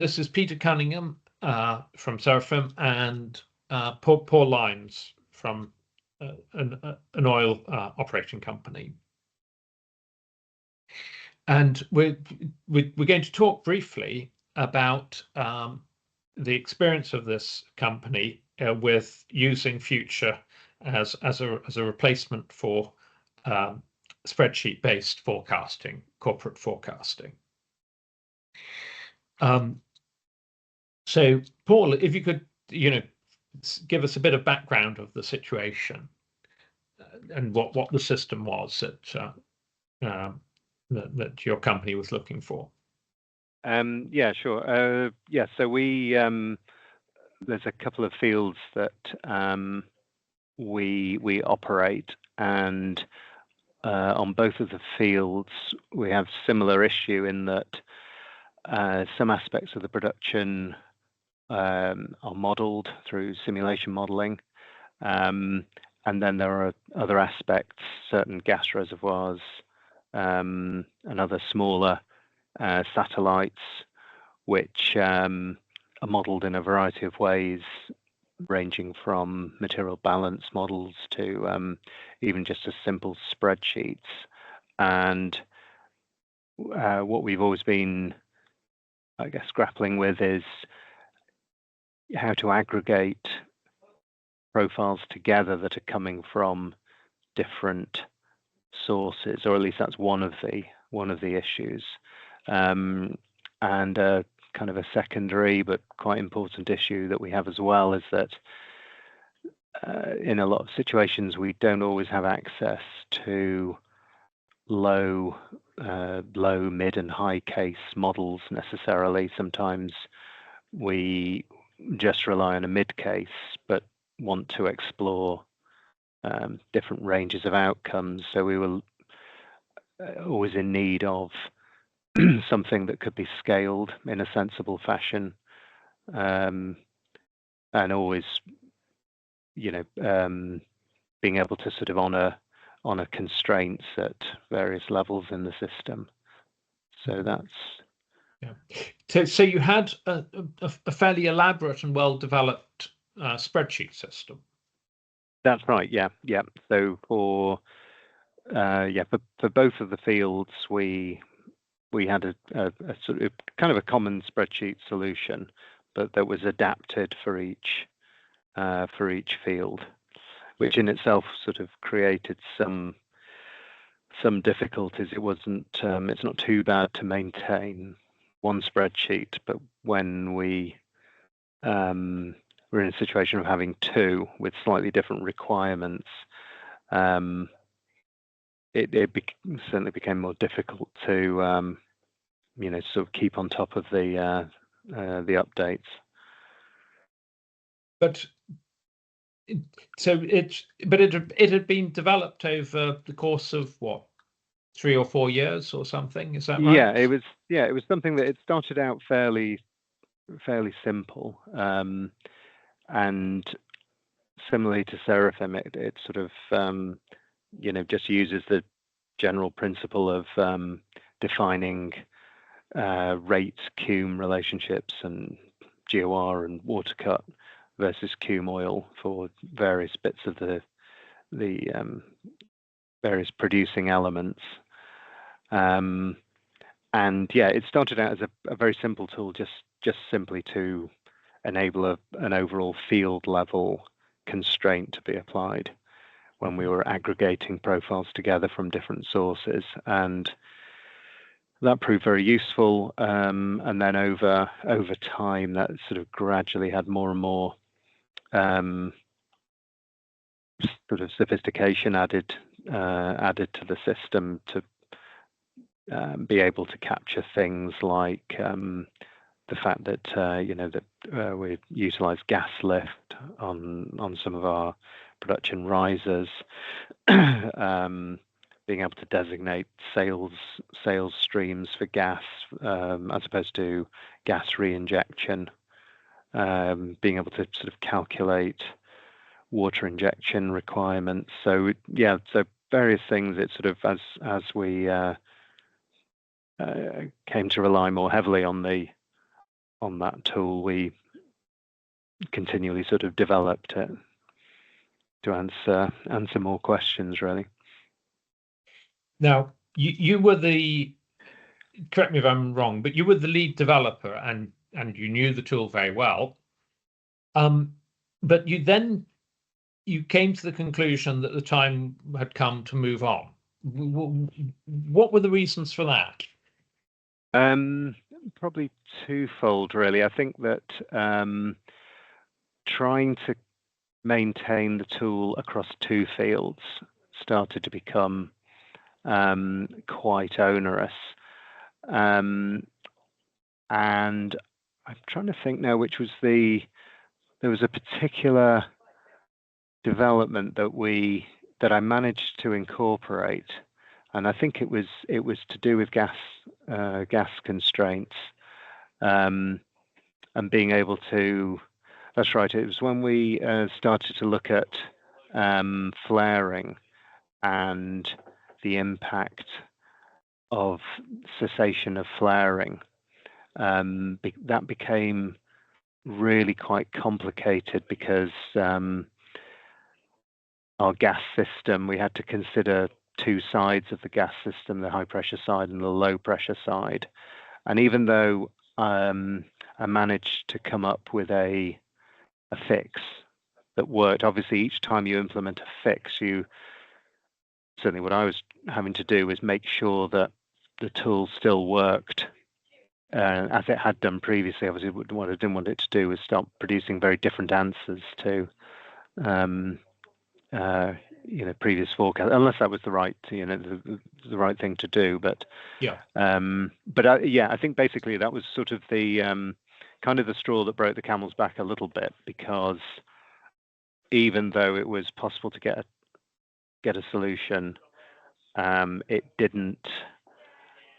This is Peter Cunningham from Seraphim and Paul Lynes from an oil operating company. And we're going to talk briefly about the experience of this company with using Future as a replacement for spreadsheet-based forecasting, corporate forecasting. So, Paul, if you could, give us a bit of background of the situation and what the system was that your company was looking for. Yeah, sure. So we there's a couple of fields that we operate, and on both of the fields we have similar issue in that some aspects of the production are modeled through simulation modeling, and then there are other aspects, certain gas reservoirs and other smaller satellites, which are modeled in a variety of ways, ranging from material balance models to even just as simple spreadsheets. And what we've always been, I guess, grappling with is how to aggregate profiles together that are coming from different sources, or at least that's one of the issues. And kind of a secondary but quite important issue that we have as well is that in a lot of situations we don't always have access to low, mid and high case models necessarily. Sometimes we just rely on a mid case but want to explore different ranges of outcomes, so we were always in need of something that could be scaled in a sensible fashion, and always being able to sort of honor constraints at various levels in the system. So that's so you had a fairly elaborate and well developed spreadsheet system. That's right. Yeah. So for both of the fields we had a sort of kind of a common spreadsheet solution, but that was adapted for each field, which in itself sort of created some difficulties. It wasn't it's not too bad to maintain one spreadsheet, but when we we're in a situation of having two with slightly different requirements, it certainly became more difficult to sort of keep on top of the updates. But it had been developed over the course of what, 3 or 4 years or something, is that right? It was something that it started out fairly simple, and similarly to Seraphim, it sort of just uses the general principle of defining rate cum relationships and GOR and water cut versus cum oil for various bits of the various producing elements. And it started out as a very simple tool, just simply to enable an overall field level constraint to be applied when we were aggregating profiles together from different sources, and that proved very useful. And then over time, that sort of gradually had more and more sort of sophistication added to the system to be able to capture things like the fact that we utilize gas lift on some of our production risers, being able to designate sales streams for gas as opposed to gas reinjection, being able to sort of calculate water injection requirements. So various things. It sort of as we came to rely more heavily on the that tool, we continually sort of developed it to answer more questions, really. Now, you were the, correct me if I'm wrong, but you were the lead developer and you knew the tool very well. But you came to the conclusion that the time had come to move on. What were the reasons for that? Probably twofold, really. I think that trying to maintain the tool across 2 fields started to become quite onerous. And I'm trying to think now which was there was a particular development that I managed to incorporate, and I think it was to do with gas constraints, and being able to. That's right. It was when we started to look at flaring and the impact of cessation of flaring. That became really quite complicated because our gas system, we had to consider 2 sides of the gas system, the high pressure side and the low pressure side. And even though I managed to come up with a fix that worked, obviously each time you implement a fix, certainly what I was having to do was make sure that the tool still worked as it had done previously. Obviously, what I didn't want it to do was start producing very different answers to previous forecast, unless that was the right the right thing to do. But yeah, I think basically that was sort of the kind of the straw that broke the camel's back a little bit, because even though it was possible to get a solution, it didn't.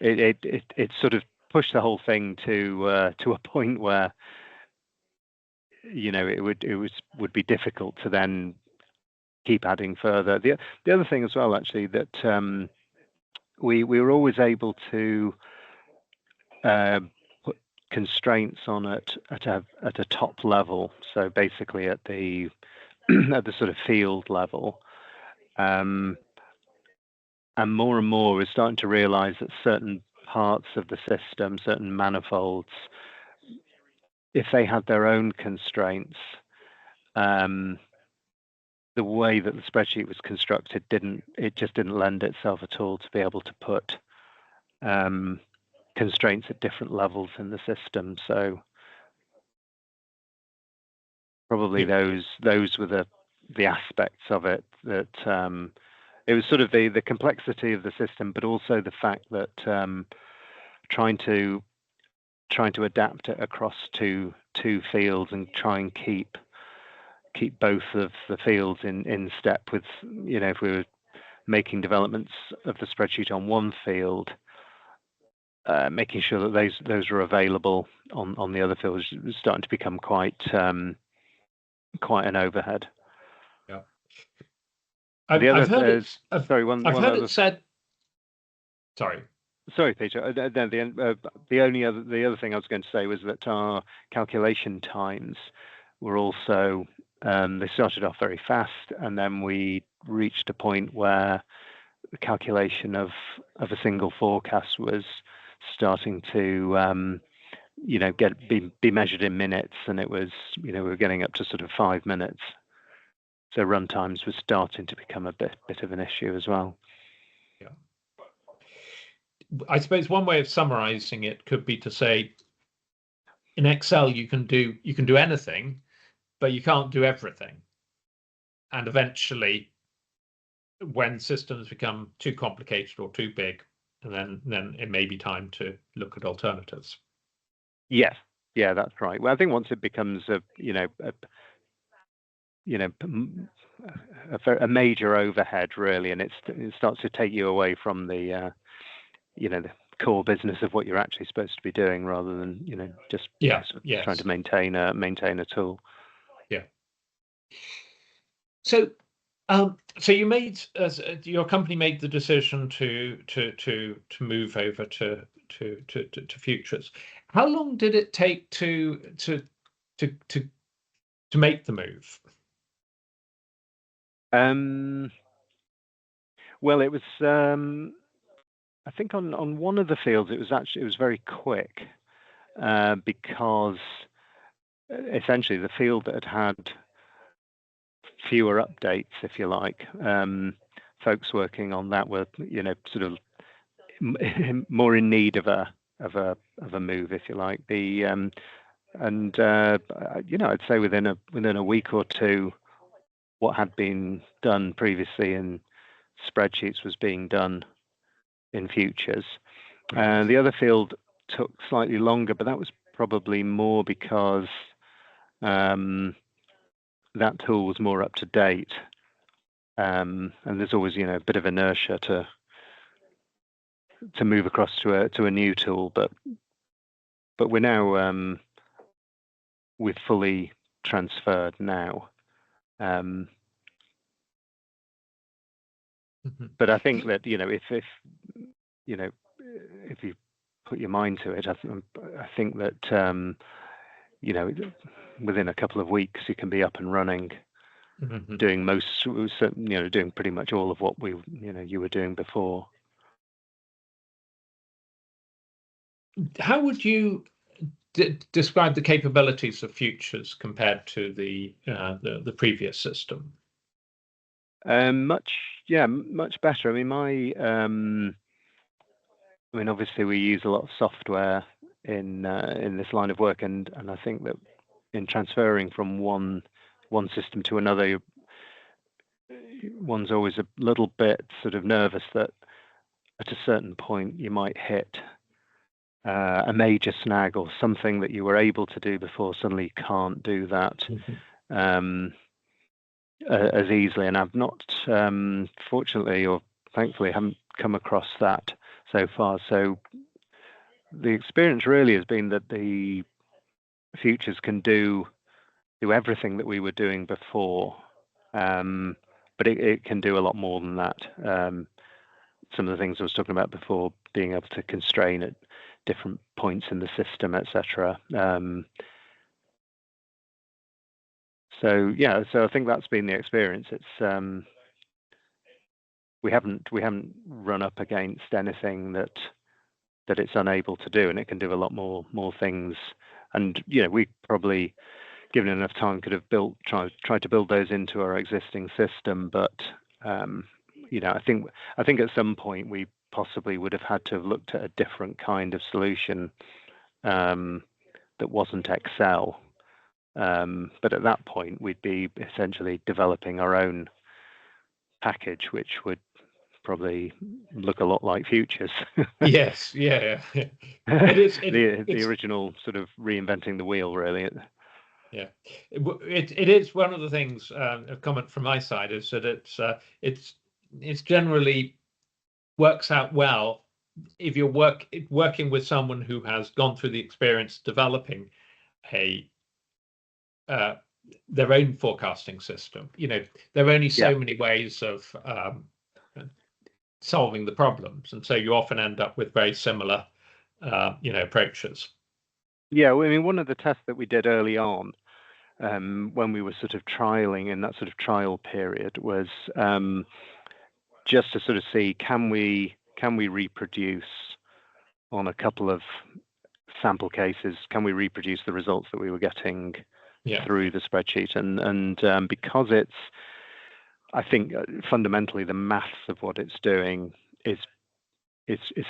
It sort of pushed the whole thing to a point where it would be difficult to then keep adding further. The other thing as well, actually, that we were always able to put constraints on it at a top level. So basically at the at the sort of field level. And more we're starting to realize that certain parts of the system, certain manifolds, if they had their own constraints, the way that the spreadsheet was constructed just didn't lend itself at all to be able to put constraints at different levels in the system. So probably those were the aspects of it that it was sort of the complexity of the system, but also the fact that trying to adapt it across two fields and try and keep both of the fields in step with, if we were making developments of the spreadsheet on one field, making sure that those are available on the other fields was starting to become quite an overhead. Yeah. I've heard it said. Sorry, Peter. The other thing I was going to say was that our calculation times were also they started off very fast, and then we reached a point where the calculation of a single forecast was starting to be measured in minutes, and it was we were getting up to sort of 5 minutes. So run times was starting to become a bit of an issue as well. Yeah. I suppose one way of summarizing it could be to say, in Excel you can do anything, but you can't do everything. And eventually, when systems become too complicated or too big, then it may be time to look at alternatives. Yes, yeah, that's right. Well, I think once it becomes a major overhead, really, and it starts to take you away from the the core business of what you're actually supposed to be doing, rather than just trying to maintain a tool. Yeah. So So your company made the decision to move over to futures. How long did it take to make the move? Well, it was. I think on one of the fields, it was very quick because essentially the field that had fewer updates, if you like, folks working on that were sort of more in need of a move, if you like. I'd say within a week or two, what had been done previously in spreadsheets was being done in futures. The other field took slightly longer, but that was probably more because that tool was more up to date. And there's always, a bit of inertia to move across to a new tool, but we're now we've fully transferred now. But I think that if you put your mind to it, I think that within a couple of weeks you can be up and running, doing doing pretty much all of what you were doing before. How would you describe the capabilities of futures compared to the previous system? Much better. I mean, obviously we use a lot of software in this line of work, and I think that in transferring from one system to another, one's always a little bit sort of nervous that at a certain point you might hit a major snag or something that you were able to do before suddenly can't do that as easily. And I've not, fortunately or thankfully, haven't come across that so far. So the experience really has been that the futures can do everything that we were doing before, but it can do a lot more than that. Some of the things I was talking about before, being able to constrain at different points in the system, etc. So I think that's been the experience. It's we haven't run up against anything that it's unable to do, and it can do a lot more things. And we probably, given enough time, could have tried to build those into our existing system, but I think at some point we possibly would have had to have looked at a different kind of solution that wasn't Excel. But at that point, we'd be essentially developing our own package, which would probably look a lot like futures. Yes, yeah. The original sort of reinventing the wheel, really. Yeah, it is one of the things. A comment from my side is that it's generally works out well if you're working with someone who has gone through the experience developing their own forecasting system. There are only so many ways of solving the problems, and so you often end up with very similar approaches. Yeah, well, I mean, one of the tests that we did early on, when we were sort of trialing in that sort of trial period, was just to sort of see can we reproduce on a couple of sample cases, can we reproduce the results that we were getting through the spreadsheet, and because it's, I think fundamentally the maths of what it's doing is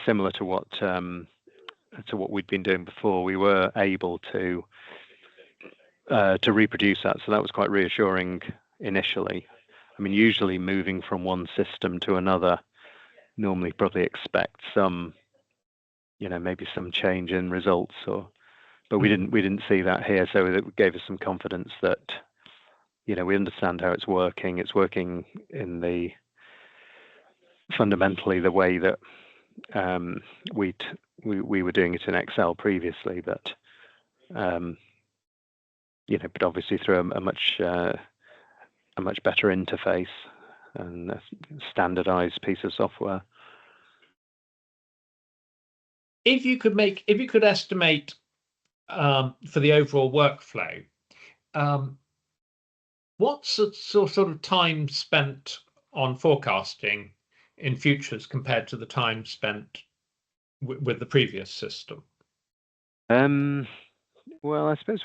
similar to what we'd been doing before. We were able to reproduce that, so that was quite reassuring initially. I mean, usually moving from one system to another, normally probably expect some, maybe some change in results, but we didn't see that here, so it gave us some confidence that we understand how it's working. It's working in the fundamentally the way that we were doing it in Excel previously, but but obviously through a much better interface. and a standardized piece of software. If you could estimate for the overall workflow, what's the sort of time spent on forecasting in futures compared to the time spent with the previous system? Well, I suppose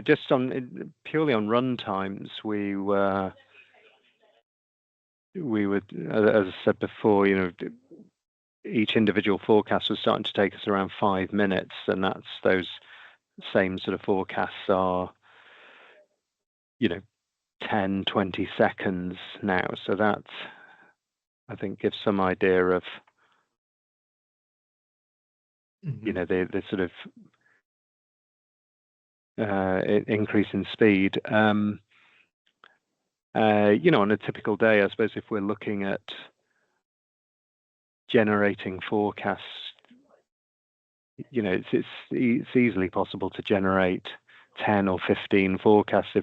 just on purely on run times, we would, as I said before, each individual forecast was starting to take us around 5 minutes, and that's those same sort of forecasts are 10, 20 seconds now. So that, I think, gives some idea of the sort of increase in speed. On a typical day, I suppose if we're looking at generating forecasts, it's easily possible to generate 10 or 15 forecasts,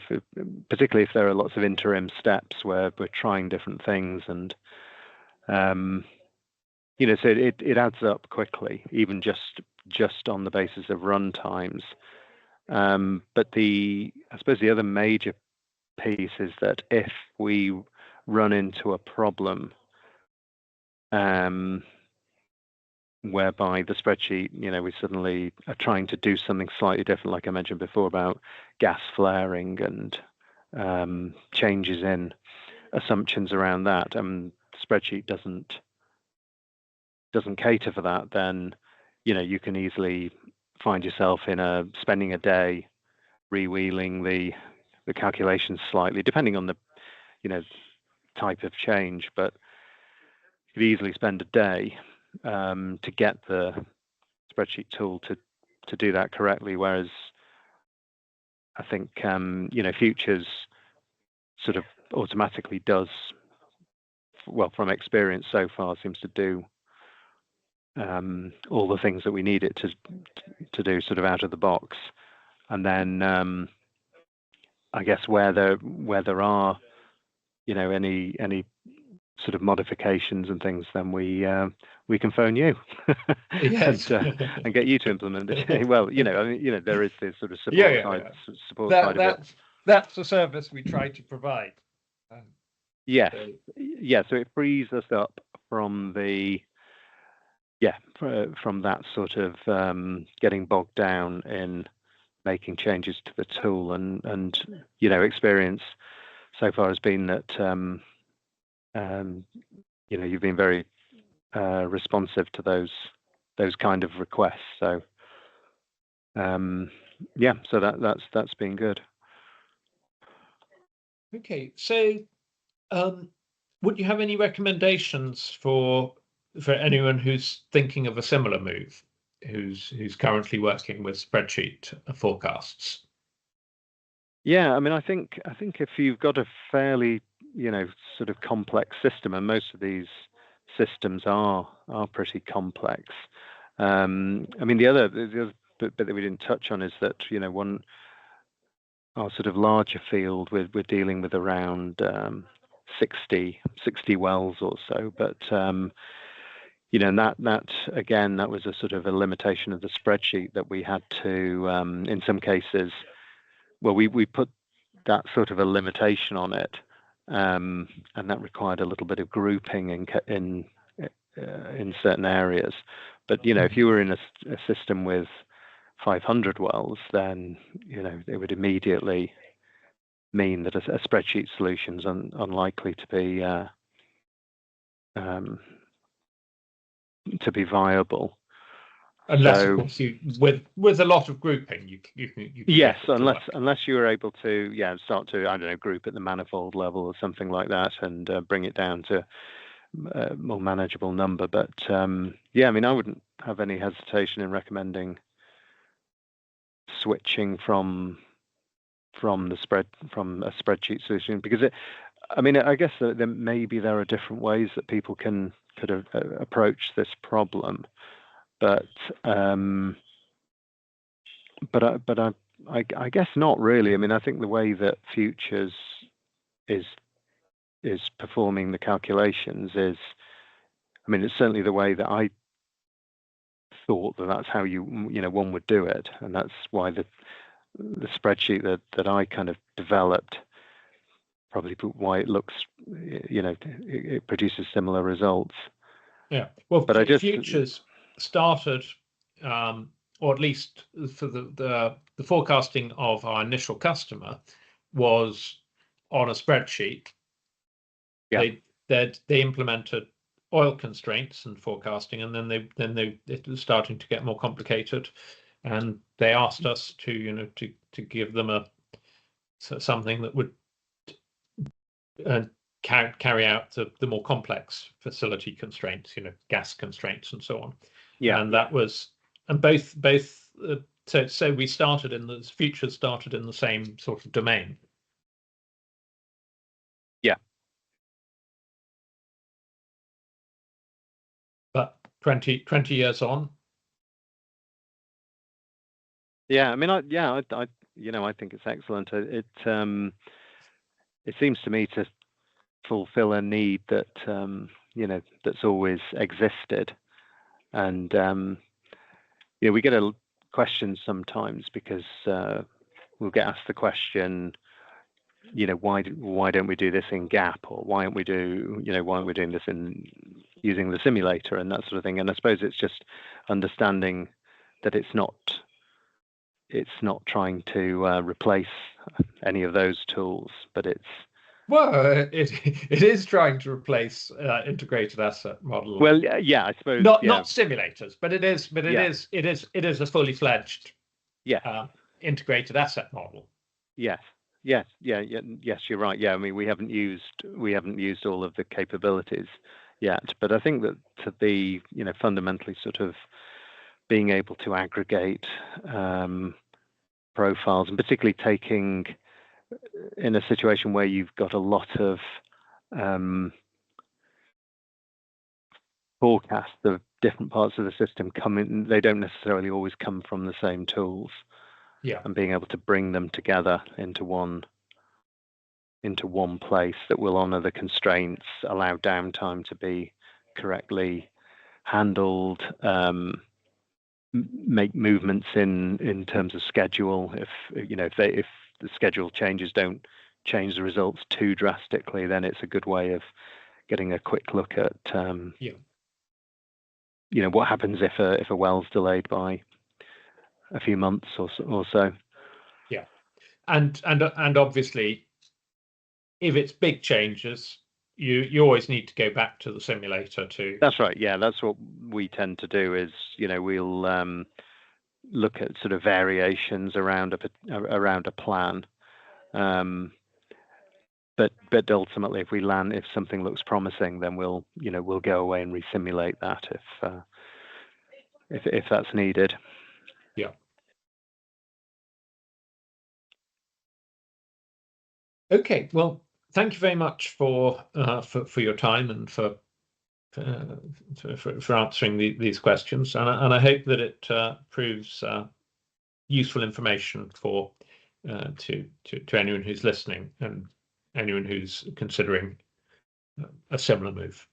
particularly if there are lots of interim steps where we're trying different things, and so it adds up quickly, even just on the basis of run times. But I suppose the other major piece is that if we run into a problem whereby the spreadsheet, we suddenly are trying to do something slightly different, like I mentioned before about gas flaring and changes in assumptions around that, the spreadsheet doesn't cater for that, then you can easily find yourself spending a day rewheeling the calculations slightly, depending on the type of change, but you could easily spend a day to get the spreadsheet tool to do that correctly, whereas I think futures sort of automatically does, well, from experience so far, seems to do all the things that we need it to do sort of out of the box. And then I guess where there are any sort of modifications and things, then we can phone you Yes. and get you to implement it. Well, there is this sort of support side of it. That's the service we try to provide. Yes, so it frees us up from from that sort of getting bogged down in making changes to the tool, and experience so far has been that you've been very responsive to those kind of requests. So so that's been good. Okay, so would you have any recommendations for anyone who's thinking of a similar move, who's currently working with spreadsheet forecasts? Yeah, I mean, I think if you've got a fairly sort of complex system, and most of these systems are pretty complex. I mean, the other bit that we didn't touch on is that our sort of larger field, we're dealing with around 60 wells or so, but and that again, that was a sort of a limitation of the spreadsheet that we had to in some cases, well, we put that sort of a limitation on it, and that required a little bit of grouping in certain areas. But if you were in a system with 500 wells, then it would immediately mean that a spreadsheet solution is unlikely to be viable. Unless, of course, with a lot of grouping, you can yes, unless you were able to start to, I don't know, group at the manifold level or something like that, and bring it down to a more manageable number. But I mean, I wouldn't have any hesitation in recommending switching from a spreadsheet solution, because I mean, I guess that maybe there are different ways that people could approach this problem, but I guess not really. I mean, I think the way that futures is performing the calculations is, I mean, it's certainly the way that I thought that's how one would do it, and that's why the spreadsheet that I kind of developed, probably why it looks, it produces similar results. Yeah. Well, but I just futures started, or at least for the forecasting of our initial customer was on a spreadsheet. Yeah. They implemented oil constraints and forecasting, and then it was starting to get more complicated, and they asked us to to give them something that would carry out the more complex facility constraints, gas constraints and so on. Yeah. And that was, and both so we started in the futures started in the same sort of domain. Yeah. But 20 years on. Yeah, I mean, I think it's excellent. It seems to me to fulfill a need that that's always existed, and we get a question sometimes because we'll get asked the question, why don't we do this in GAAP, or why aren't we doing this in using the simulator and that sort of thing. And I suppose it's just understanding that it's not trying to replace any of those tools, but it is trying to replace integrated asset model. Well, yeah, I suppose not simulators, but it is a fully fledged integrated asset model. Yes, yes, you're right. Yeah, I mean, we haven't used all of the capabilities yet, but I think that to be fundamentally sort of being able to aggregate profiles, and particularly taking in a situation where you've got a lot of forecasts of different parts of the system coming, they don't necessarily always come from the same tools. Yeah. And being able to bring them together into one place that will honor the constraints, allow downtime to be correctly handled, make movements in terms of schedule. If the schedule changes don't change the results too drastically, then it's a good way of getting a quick look at what happens if a well's delayed by a few months or so. Yeah, and obviously, if it's big changes, you always need to go back to the simulator too. That's right. Yeah, that's what we tend to do. Is we'll look at sort of variations around a plan. But ultimately, if something looks promising, then we'll go away and resimulate that if that's needed. Yeah. Okay. Well, thank you very much for your time and for answering these questions, and I hope that it proves useful information for to anyone who's listening and anyone who's considering a similar move.